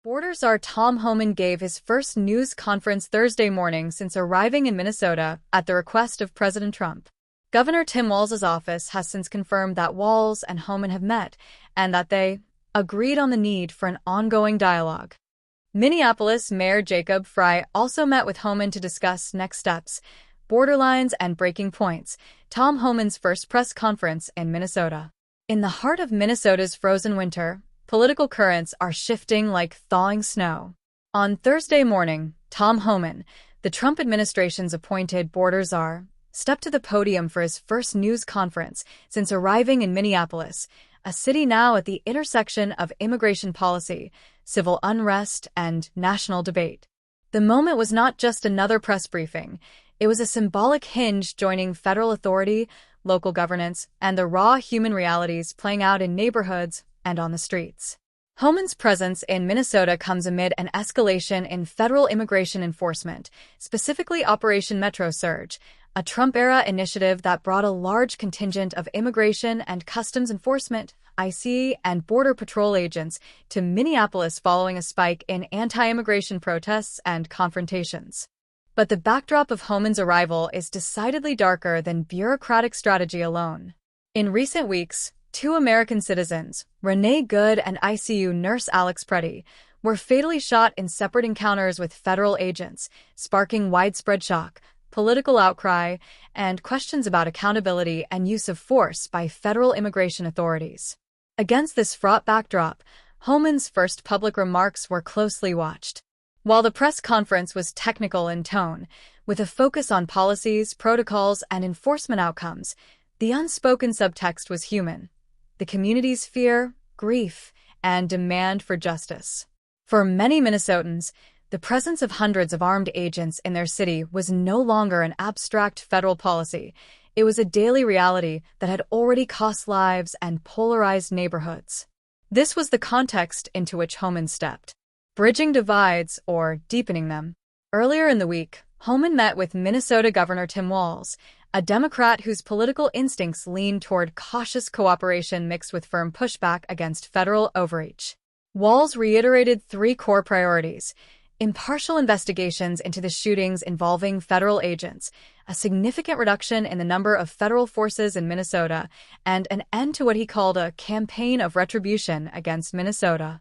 Border czar Tom Homan gave his first news conference Thursday morning since arriving in Minnesota at the request of President Trump. Governor Tim Walz's office has since confirmed that Walz and Homan have met and that they agreed on the need for an ongoing dialogue. Minneapolis Mayor Jacob Frey also met with Homan to discuss next steps, borderlines, and breaking points, Tom Homan's first press conference in Minnesota. In the heart of Minnesota's frozen winter, political currents are shifting like thawing snow. On Thursday morning, Tom Homan, the Trump administration's appointed border czar, stepped to the podium for his first news conference since arriving in Minneapolis, a city now at the intersection of immigration policy, civil unrest, and national debate. The moment was not just another press briefing. It was a symbolic hinge joining federal authority, local governance, and the raw human realities playing out in neighborhoods and on the streets. Homan's presence in Minnesota comes amid an escalation in federal immigration enforcement, specifically Operation Metro Surge, a Trump-era initiative that brought a large contingent of Immigration and Customs Enforcement, ICE, and Border Patrol agents to Minneapolis following a spike in anti-immigration protests and confrontations. But the backdrop of Homan's arrival is decidedly darker than bureaucratic strategy alone. In recent weeks, two American citizens, Renee Good and ICU nurse Alex Preddy, were fatally shot in separate encounters with federal agents, sparking widespread shock, political outcry, and questions about accountability and use of force by federal immigration authorities. Against this fraught backdrop, Homan's first public remarks were closely watched. While the press conference was technical in tone, with a focus on policies, protocols, and enforcement outcomes, the unspoken subtext was human: the community's fear, grief, and demand for justice. For many Minnesotans, the presence of hundreds of armed agents in their city was no longer an abstract federal policy. It was a daily reality that had already cost lives and polarized neighborhoods. This was the context into which Homan stepped. Bridging divides or deepening them. Earlier in the week, Homan met with Minnesota Governor Tim Walz, a Democrat whose political instincts lean toward cautious cooperation mixed with firm pushback against federal overreach. Walz reiterated three core priorities: impartial investigations into the shootings involving federal agents, a significant reduction in the number of federal forces in Minnesota, and an end to what he called a campaign of retribution against Minnesota.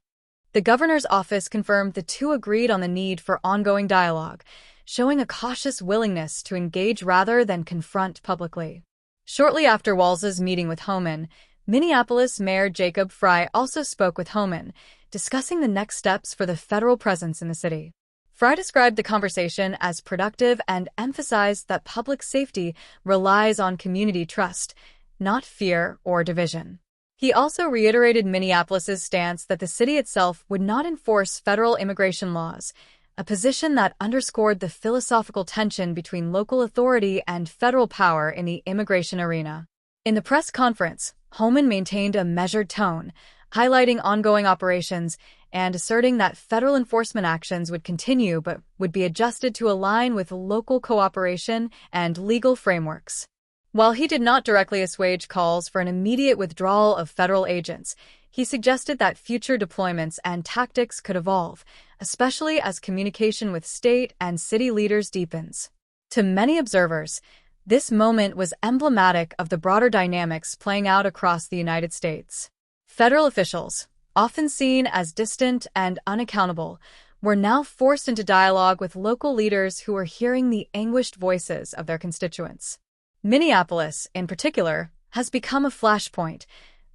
The governor's office confirmed the two agreed on the need for ongoing dialogue, showing a cautious willingness to engage rather than confront publicly. Shortly after Walz's meeting with Homan, Minneapolis Mayor Jacob Frey also spoke with Homan, discussing the next steps for the federal presence in the city. Frey described the conversation as productive and emphasized that public safety relies on community trust, not fear or division. He also reiterated Minneapolis's stance that the city itself would not enforce federal immigration laws, a position that underscored the philosophical tension between local authority and federal power in the immigration arena. In the press conference, Homan maintained a measured tone, highlighting ongoing operations and asserting that federal enforcement actions would continue but would be adjusted to align with local cooperation and legal frameworks. While he did not directly assuage calls for an immediate withdrawal of federal agents, he suggested that future deployments and tactics could evolve, especially as communication with state and city leaders deepens. To many observers, this moment was emblematic of the broader dynamics playing out across the United States. Federal officials, often seen as distant and unaccountable, were now forced into dialogue with local leaders who were hearing the anguished voices of their constituents. Minneapolis, in particular, has become a flashpoint,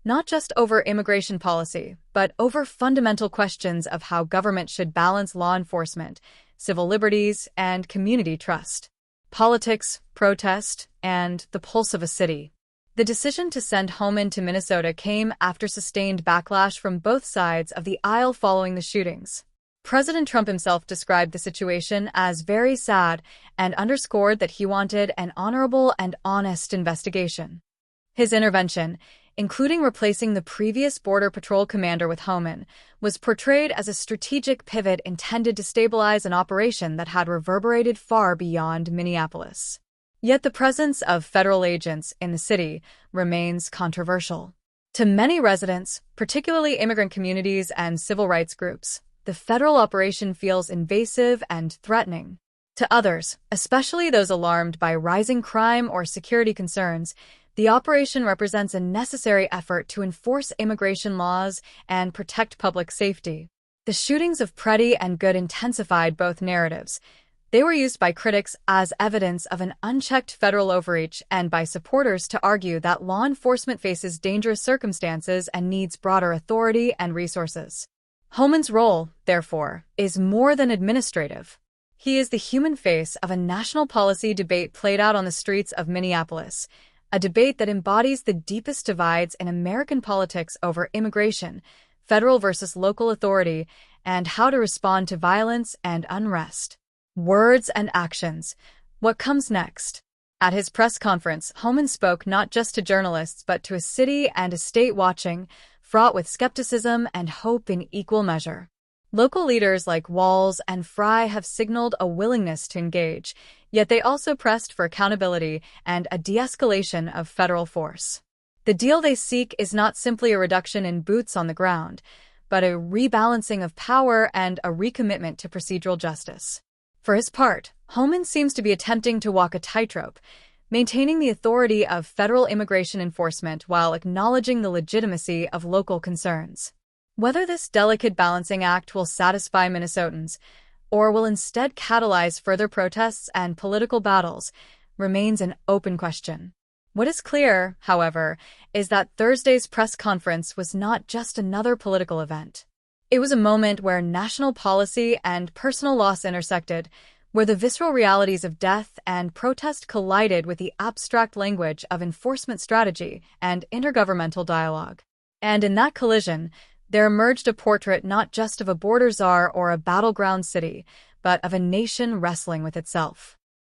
not just over immigration policy, but over fundamental questions of how government should balance law enforcement, civil liberties, and community trust. Politics, protest, and the pulse of a city. The decision to send Homan to Minnesota came after sustained backlash from both sides of the aisle following the shootings. President Trump himself described the situation as very sad and underscored that he wanted an honorable and honest investigation. His intervention, including replacing the previous Border Patrol commander with Homan, was portrayed as a strategic pivot intended to stabilize an operation that had reverberated far beyond Minneapolis. Yet the presence of federal agents in the city remains controversial. To many residents, particularly immigrant communities and civil rights groups, the federal operation feels invasive and threatening. To others, especially those alarmed by rising crime or security concerns, the operation represents a necessary effort to enforce immigration laws and protect public safety. The shootings of Pretty and Good intensified both narratives. They were used by critics as evidence of an unchecked federal overreach and by supporters to argue that law enforcement faces dangerous circumstances and needs broader authority and resources. Homan's role, therefore, is more than administrative. He is the human face of a national policy debate played out on the streets of Minneapolis, a debate that embodies the deepest divides in American politics over immigration, federal versus local authority, and how to respond to violence and unrest. Words and actions. What comes next? At his press conference, Homan spoke not just to journalists but to a city and a state watching, fraught with skepticism and hope in equal measure. Local leaders like Walz and Frey have signaled a willingness to engage, yet they also pressed for accountability and a de-escalation of federal force. The deal they seek is not simply a reduction in boots on the ground, but a rebalancing of power and a recommitment to procedural justice. For his part, Homan seems to be attempting to walk a tightrope, maintaining the authority of federal immigration enforcement while acknowledging the legitimacy of local concerns. Whether this delicate balancing act will satisfy Minnesotans or will instead catalyze further protests and political battles remains an open question. What is clear, however, is that Thursday's press conference was not just another political event. It was a moment where national policy and personal loss intersected, where the visceral realities of death and protest collided with the abstract language of enforcement strategy and intergovernmental dialogue. And in that collision, there emerged a portrait not just of a border czar or a battleground city, but of a nation wrestling with itself.